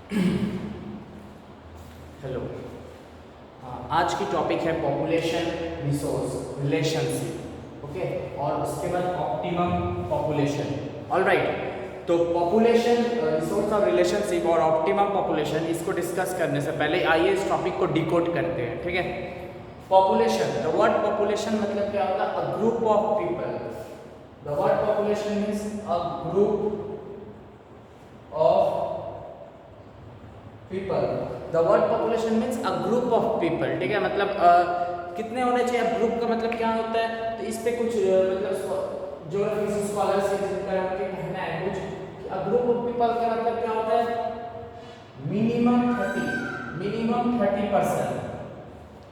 Hello. आज की topic है पॉपुलेशन रिसोर्स रिलेशनशिप। ओके, और उसके बाद ऑप्टिमम पॉपुलेशन। ऑलराइट, तो पॉपुलेशन रिसोर्स और रिलेशनशिप और ऑप्टिमम पॉपुलेशन, इसको डिस्कस करने से पहले आइए इस टॉपिक को डिकोड करते हैं। ठीक है, पॉपुलेशन, द वर्ड पॉपुलेशन मतलब क्या होता है? A group of people. The word population means a group of people. The word population means a group of people. ठीक है, मतलब कितने होने चाहिए? ग्रुप का मतलब क्या होता है? तो इस पे कुछ मतलब ज्योग्राफी स्कॉलर्स जिनका उनके कहना है कुछ कि अ ग्रुप ऑफ पीपल का मतलब क्या होता है? मिनिमम 30%,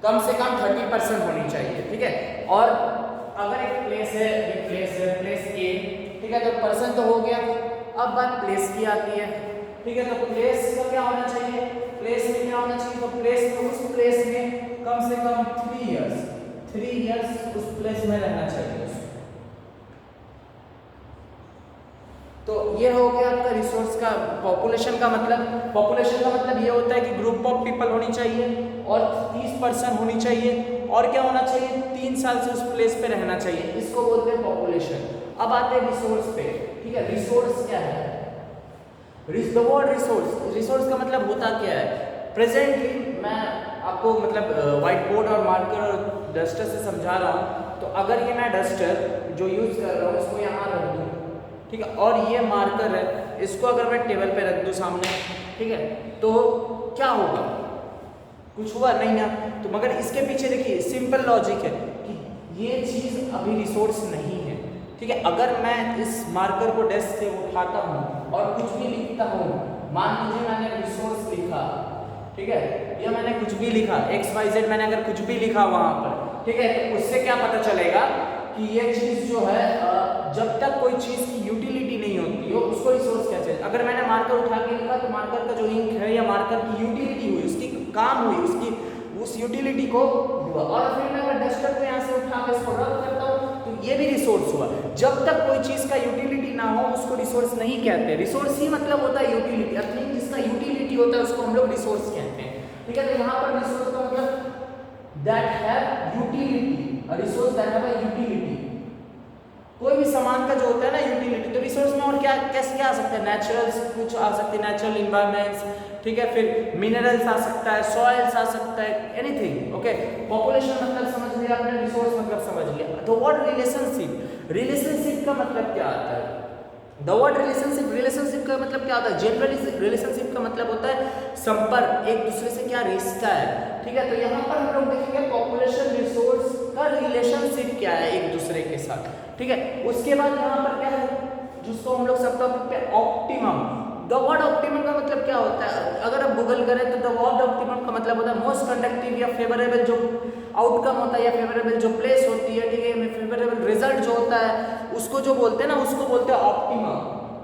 कम से कम 30% होनी चाहिए। ठीक है, और अगर एक प्लेस है, प्लेस ए, ठीक है, तो पर्सन तो हो गया। अब बात प्लेस की आती है। ठीक है, तो प्लेस का क्या होना चाहिए? प्लेस में क्या होना चाहिए? तो प्लेस में, उस प्लेस में कम से कम 3 इयर्स उस प्लेस में रहना चाहिए। तो ये हो गया आपका रिसोर्स का पॉपुलेशन का मतलब। पॉपुलेशन का मतलब ये होता है कि ग्रुप ऑफ पीपल होनी चाहिए और 30% होनी चाहिए, और क्या होना चाहिए? 3 साल से उस प्लेस पे रहना चाहिए। इसको बोलते हैं पॉपुलेशन। अब आते हैं रिसोर्स पे। ठीक है, रिसोर्स क्या है? द वर्ड रिसोर्स, रिसोर्स का मतलब होता क्या है? प्रेजेंटली मैं आपको मतलब व्हाइट बोर्ड और मार्कर और डस्टर से समझा रहा हूँ। तो अगर ये मैं डस्टर जो यूज कर रहा हूँ इसको यहाँ रख दूँ, ठीक है, और ये मार्कर है, इसको अगर मैं टेबल पे रख दूँ सामने, ठीक है, तो क्या होगा? कुछ हुआ नहीं ना। तो मगर इसके पीछे देखिए सिंपल लॉजिक है कि ये चीज़ अभी रिसोर्स नहीं है। ठीक है, अगर मैं इस मार्कर को डेस्क से उठाता हूँ और कुछ भी लिखता हूँ, मान लीजिए मैंने रिसोर्स लिखा, ठीक है, या मैंने कुछ भी लिखा XYZ, मैंने अगर कुछ भी लिखा वहाँ पर, ठीक है, तो उससे क्या पता चलेगा कि ये चीज़ जो है जब तक कोई चीज़ की यूटिलिटी नहीं होती हो उसको रिसोर्स क्या चाहिए। अगर मैंने मार्कर उठा के लिखा तो मार्कर का जो इंक है या मार्कर की यूटिलिटी हुई, उसकी काम हुई, उसकी उस यूटिलिटी को हुआ। और फिर मैं अगर डस्टर को यहाँ से उठा के इसको रब करता हूँ तो ये भी रिसोर्स हुआ। जब तक कोई चीज़ का यूटिलिटी ना हो उसको रिसोर्स नहीं कहते। रिसोर्स ही मतलब होता है यूटिलिटी। अर्थ जिसका यूटिलिटी होता है उसको हम लोग रिसोर्स कहते हैं। ठीक है, तो यहाँ पर रिसोर्स का मतलब that have utility, resource that have a utility. कोई भी सामान का जो होता है ना यूटिलिटी, तो रिसोर्स में और क्या कैसे क्या आ सकता है? नेचुरल्स कुछ आ सकते हैं, नेचुरल इन्वायरमेंट्स, ठीक है, फिर मिनरल्स आ सकता है, सॉइल्स आ सकता है, एनीथिंग। ओके, पॉपुलेशन मतलब समझ लिया आपने, रिसोर्स मतलब समझ लिया। तो वर्ड रिलेशनशिप, रिलेशनशिप का मतलब क्या आता है? द वर्ड रिलेशनशिप, रिलेशनशिप का मतलब क्या होता है? जनरली रिलेशनशिप का मतलब होता है संपर्क, एक दूसरे से क्या रिश्ता है। ठीक है, तो यहाँ पर हम लोग देखेंगे पॉपुलेशन रिसोर्स का रिलेशनशिप क्या है एक दूसरे के साथ। ठीक है, उसके बाद यहाँ पर क्या है जिसको हम लोग सब टॉपिक पे ऑप्टिमम। द वर्ड ऑप्टिमम का मतलब क्या होता है? अगर आप गूगल करें तो द वर्ड ऑप्टिमम का मतलब होता है मोस्ट कंडक्टिव या फेवरेबल जो आउटकम होता है, या फेवरेबल जो प्लेस होती है, ठीक है, फेवरेबल रिजल्ट जो होता है उसको जो बोलते हैं ना, उसको बोलते हैं ऑप्टिमम।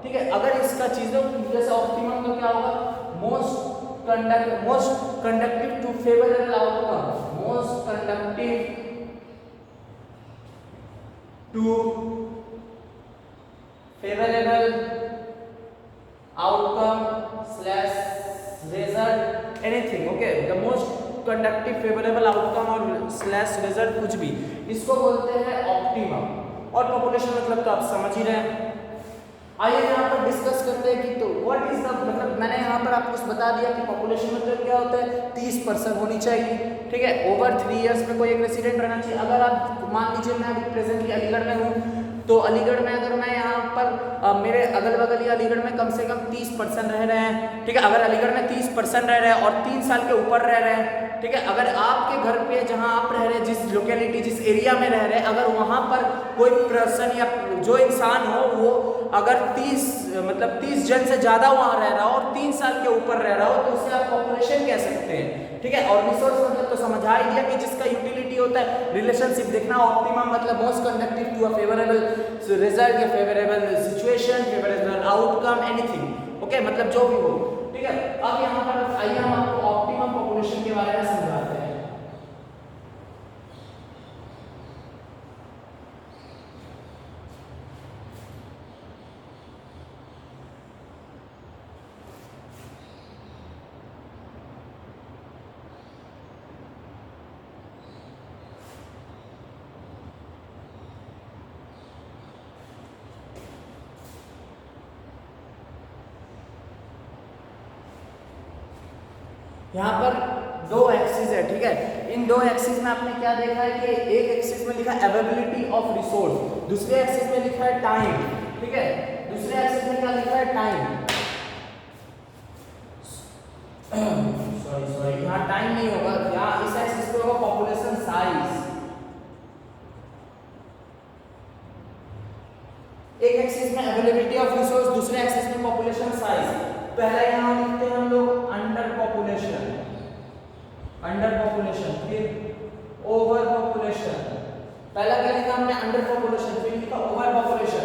ठीक है, अगर इसका चीजों जैसे ऑप्टिमम का क्या होगा? Most conductive to favourable outcome, most conductive to favourable outcome slash result, anything. Okay, the most conductive favourable outcome और स्लैश रिजल्ट, कुछ भी, इसको बोलते हैं ऑप्टिमम। और पॉपुलेशन मतलब तो आप समझ ही रहे हैं। आइए यहाँ पर डिस्कस करते हैं कि तो व्हाट इज द मतलब, मैंने यहाँ पर आपको बता दिया कि पॉपुलेशन मतलब क्या होता है? 30% होनी चाहिए। ठीक है, ओवर 3 इयर्स में कोई एक रेसिडेंट रहना चाहिए। अगर आप मान लीजिए मैं अभी प्रेजेंटली अलीगढ़ में हूँ, तो अलीगढ़ में अगर मैं यहाँ पर मेरे अगल बगल या अलीगढ़ में कम से कम 30% रह रहे हैं। ठीक है, अगर अलीगढ़ में 30% रह रहे हैं और 3 साल के ऊपर रह रहे हैं, ठीक है, अगर आपके घर पे जहाँ आप रह रहे हैं, जिस लोकेलिटी जिस एरिया में रह रहे हैं, अगर वहाँ पर कोई पर्सन या जो इंसान हो वो अगर 30 जन से ज़्यादा वहाँ रह रहा हो और 3 साल के ऊपर रह रहा हो, तो उसे आप पॉपुलेशन कह सकते हैं। ठीक है, और रिसोर्स मतलब तो समझा ही दिया कि जिसका यूटिलिटी होता है। रिलेशनशिप देखना, ऑप्टिमम मतलब most conductive to a favourable result या favourable situation, favourable outcome, anything. Okay, मतलब जो भी हो। ठीक है, अब यहाँ पर आइए हम आपको ऑप्टिमम पॉपुलेशन के बारे में समझाते हैं। यहाँ पर दो एक्सिस है, ठीक है। इन दो एक्सिस में आपने क्या देखा है कि एक एक्सिस में लिखा है अवेलेबिलिटी ऑफ रिसोर्स, दूसरे एक्सिस में लिखा है टाइम, ठीक है। दूसरे एक्सिस में क्या लिखा है? टाइम। सॉरी यहाँ टाइम नहीं होगा, यहाँ इस एक्सिस पे होगा पॉपुलेशन साइज। एक एक्सिस में अवेलेबिलिटी ऑफ रिसोर्स, दूसरे एक्सिस में पॉपुलेशन साइज। पहला यहाँ लिखते हैं हम लोग अंडर पॉपुलेशन, अंडर पॉपुलेशन, फिर ओवर पॉपुलेशन। पहला क्या लिखा हमने? अंडर पॉपुलेशन, फिर लिखा ओवर पॉपुलेशन।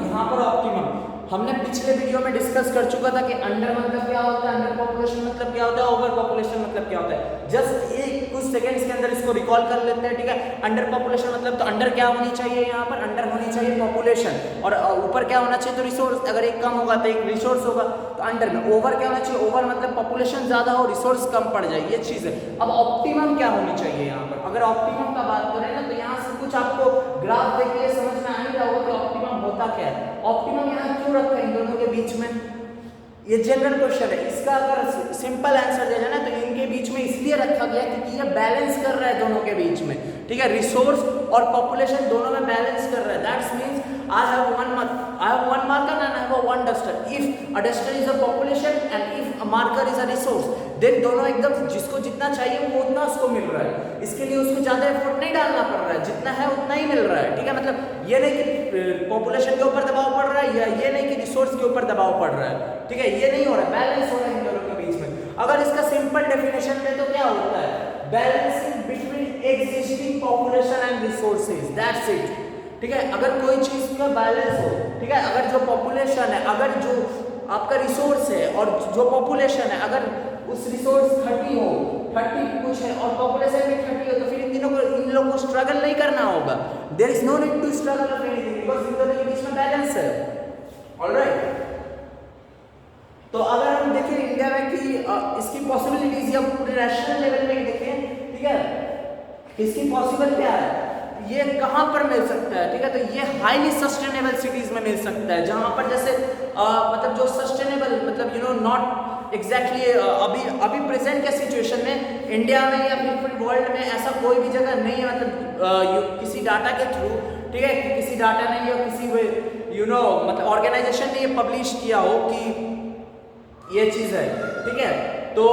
यहाँ पर ऑप्टिमम हमने पिछले वीडियो में डिस्कस कर चुका था कि अंडर मतलब क्या होता है, अंडर पॉपुलेशन मतलब क्या होता है, ओवर पॉपुलेशन मतलब क्या होता है। जस्ट एक कुछ सेकंड्स के अंदर इसको रिकॉल कर लेते हैं, ठीक है। अंडर पॉपुलेशन मतलब तो अंडर क्या होनी चाहिए? यहाँ पर अंडर होनी चाहिए पॉपुलेशन, और ऊपर क्या होना चाहिए? तो रिसोर्स। अगर एक कम होगा तो एक रिसोर्स होगा, तो अंडर में। ओवर क्या होना चाहिए? ओवर मतलब पॉपुलेशन ज्यादा हो, रिसोर्स कम पड़ जाए, ये चीज है। अब ऑप्टिमम क्या होनी चाहिए यहाँ पर? अगर ऑप्टिमम का बात करें ना, तो यहाँ से कुछ आपको ग्राफ देख के समझ में आ नहीं रहा होगा कि ऑप्टिमम होता क्या है। ऑप्टिमम यहाँ क्यों रखा है इन दोनों के बीच में? ये जनरल क्वेश्चन है, इसका अगर सिंपल आंसर दे जाए ना, तो इनके बीच में इसलिए रखा गया क्योंकि ये बैलेंस कर रहा है दोनों के बीच में, ठीक है। रिसोर्स और पॉपुलेशन दोनों में बैलेंस कर रहा है। That's means I have one marker and I have one duster. If a duster is a population and if a marker is a resource, then दोनों एकदम जिसको जितना चाहिए वो उतना उसको मिल रहा है। इसके लिए उसको ज्यादा एफर्ट नहीं डालना पड़ रहा है, जितना है उतना ही मिल रहा है, ठीक है। मतलब ये नहीं कि पॉपुलेशन के ऊपर दबाव पड़ रहा है, या ये नहीं कि रिसोर्स के ऊपर दबाव पड़ रहा है, ठीक है। ये नहीं हो रहा है, बैलेंस हो रहा है इन दोनों के बीच में। अगर इसका सिंपल डेफिनेशन में तो क्या होता है? Balancing between existing population and resources, that's it, ठीक है। अगर कोई चीज का बैलेंस हो, ठीक है, अगर जो पॉपुलेशन है, अगर जो आपका रिसोर्स है और जो पॉपुलेशन है, अगर उस रिसोर्स 30 हो, 30 कुछ है और पॉपुलेशन भी 30 हो, तो फिर इन लोगों को स्ट्रगल नहीं करना होगा। There is no need to struggle of anything because इन दोनों के बीच में बैलेंस है। ऑलराइट, तो अगर हम देखें इंडिया में कि इसकी पॉसिबिलिटीज या पूरे नेशनल लेवल में देखें, ठीक है, इसकी पॉसिबल क्या है, ये कहाँ पर मिल सकता है, ठीक है। तो ये हाईली सस्टेनेबल सिटीज में मिल सकता है, जहाँ पर जैसे मतलब जो सस्टेनेबल मतलब नॉट एग्जैक्टली अभी प्रेजेंट के सिचुएशन में इंडिया में या फिर वर्ल्ड में ऐसा कोई भी जगह नहीं है, मतलब किसी डाटा के थ्रू, ठीक है, किसी डाटा ने या किसी मतलब ऑर्गेनाइजेशन ने ये पब्लिश किया हो कि ये चीज़ है, ठीक है। तो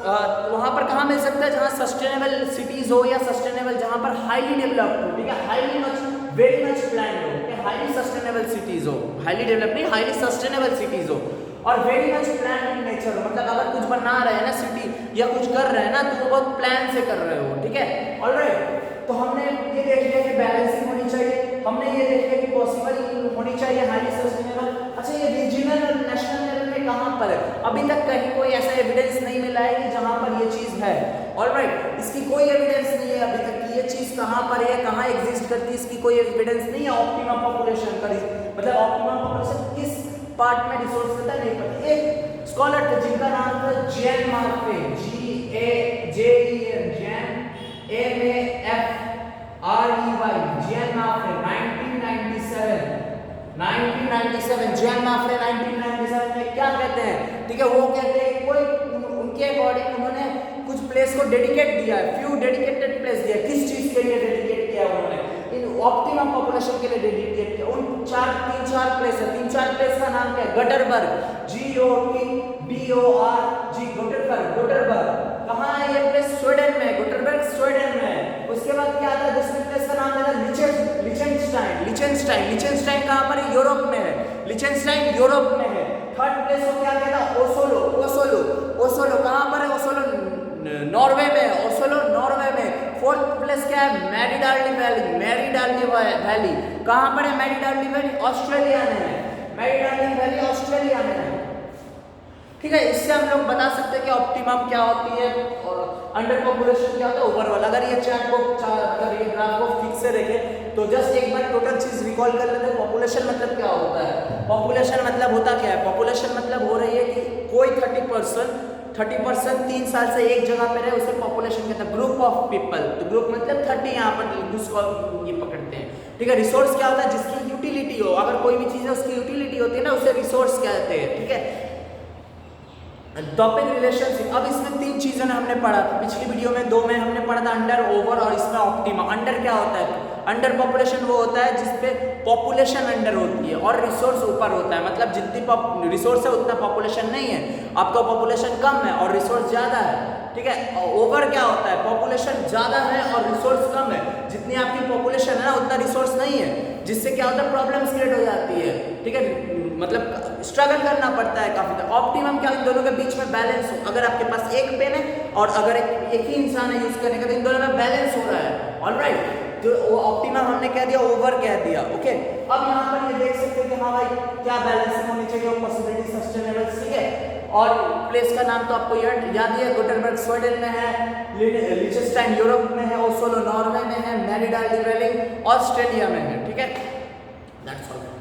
वहाँ पर कहाँ मिल सकता है? जहाँ सस्टेनेबल सिटीज हो या सस्टेनेबल जहाँ पर हाईली डेवलप्ड हो, ठीक है, highly much very much planned हो, ठीक है, हाईली सस्टेनेबल सिटीज हो, हाईली डेवलप्ड नहीं, हाईली सस्टेनेबल सिटीज हो और very much planned in nature हो। मतलब अगर कुछ बना रहे हैं ना सिटी या कुछ कर रहे हैं ना, तो वो बहुत प्लान से कर रहे हो, ठीक है। ऑलराइट, तो हमने ये देख लिया कि बैलेंसिंग होनी चाहिए, हमने ये देख लिया कि पॉसिबल होनी चाहिए हाईली सस्टेनेबल। अच्छा, ये रीजनल और नेशनल लेवल में कहाँ पर है? अभी तक कहीं कोई ऐसा एविडेंस नहीं मिला है कि जहाँ पर ये चीज़ है। ऑलराइट, इसकी कोई एविडेंस नहीं है अभी तक कि ये चीज़ कहाँ पर है, कहाँ एग्जिस्ट करती है, इसकी कोई एविडेंस नहीं है। ऑप्टिमम पॉपुलेशन का मतलब ऑप्टिमम पॉपुलेशन किस पार्ट में रिसोर्स रहता है नहीं पता। एक स्कॉलर थे जिनका नाम था जैन मार्के, GAJEN, जैन MAFREY, जैन मार्के, 1997 जैन मार्के 1997 में क्या कहते हैं, ठीक है, वो कहते हैं कोई उनके अकॉर्डिंग उन्होंने कुछ प्लेस को डेडिकेट दिया है, फ्यू डेडिकेटेड प्लेस दिया। किस चीज के लिए डेडिकेट किया उन्होंने? इन ऑप्टिमम पॉपुलेशन के लिए डेडिकेट किया। उन तीन चार प्लेस है, तीन चार प्लेस का नाम क्या है? गटरबर्ग, GOTBORG, गटरबर्ग। कहाँ है ये प्लेस? स्वीडन में, गटरबर्ग स्वीडन में। उसके बाद क्या आता है? दूसरी प्लेस का नाम है लिचेनस्टाइन कहाँ पर है? यूरोप में है, लिचेनस्टाइन यूरोप में है। थर्ड प्लेस को क्या कहता है? ओसोलो कहाँ पर है? ओसोलो नॉर्वे में, ओसोलो नॉर्वे में। फोर्थ प्लेस क्या है? मैरीडार्ली वैली कहाँ पर है? मैरीडार्ली वैली ऑस्ट्रेलिया में है, मैरीडार्ली वैली ऑस्ट्रेलिया में है। ठीक है, इससे हम लोग बता सकते हैं कि ऑप्टिमम क्या होती है और अंडर पॉपुलेशन क्या होता है, ओवरऑल। अगर ये चार्ट को अगर ये ग्राफ को ठीक से देखें तो जस्ट एक बार टोटल चीज रिकॉल कर लेते हैं। पॉपुलेशन मतलब क्या होता है, पॉपुलेशन मतलब होता क्या है, पॉपुलेशन मतलब हो रही है कि कोई 30% 3 साल से एक जगह पे रहे, उसे पॉपुलेशन कहते हैं। ग्रुप ऑफ पीपल, तो ग्रुप मतलब 30 यहाँ पर उसको ये पकड़ते हैं। ठीक है, रिसोर्स क्या होता है, जिसकी यूटिलिटी हो, अगर कोई भी चीज है उसकी यूटिलिटी होती है ना, उसे रिसोर्स कहते हैं। ठीक है, टॉपिक रिलेशनशिप। अब इसमें 3 चीजें हमने पढ़ा था पिछली वीडियो में, 2 में हमने पढ़ा था अंडर, ओवर और इसमें ऑप्टिमा। अंडर क्या होता है, अंडर पॉपुलेशन वो होता है जिसपे पॉपुलेशन अंडर होती है और रिसोर्स ऊपर होता है, मतलब जितनी रिसोर्स है उतना पॉपुलेशन नहीं है, आपका पॉपुलेशन कम है और रिसोर्स ज्यादा है। ठीक है, ओवर क्या होता है, पॉपुलेशन ज्यादा है और रिसोर्स कम है, जितनी आपकी पॉपुलेशन है ना उतना रिसोर्स नहीं है, जिससे क्या होता है, प्रॉब्लम्स क्रिएट हो जाती है। ठीक है, मतलब स्ट्रगल करना पड़ता है काफी। ऑप्टिमम क्या, इन दोनों के बीच में बैलेंस हो। अगर आपके पास एक पेन है और अगर एक ही इंसान है यूज करने का, तो इन दोनों में बैलेंस हो रहा है। ऑलराइट, तो ऑप्टिमम हमने कह दिया, ओवर कह दिया। ओके, अब यहाँ पर ये देख सकते हैं कि हाँ भाई क्या बैलेंसिंग होनी चाहिए, पॉसिबिलिटी सस्टेनेबल। ठीक है, और प्लेस का नाम तो आपको याद ही है, गुटेनबर्ग स्वीडन में है, लिechtenstein यूरोप में है, ओस्लो नॉर्वे में है, मेरिडा लिवेलिंग ऑस्ट्रेलिया में है। ठीक है, दैट्स ऑल।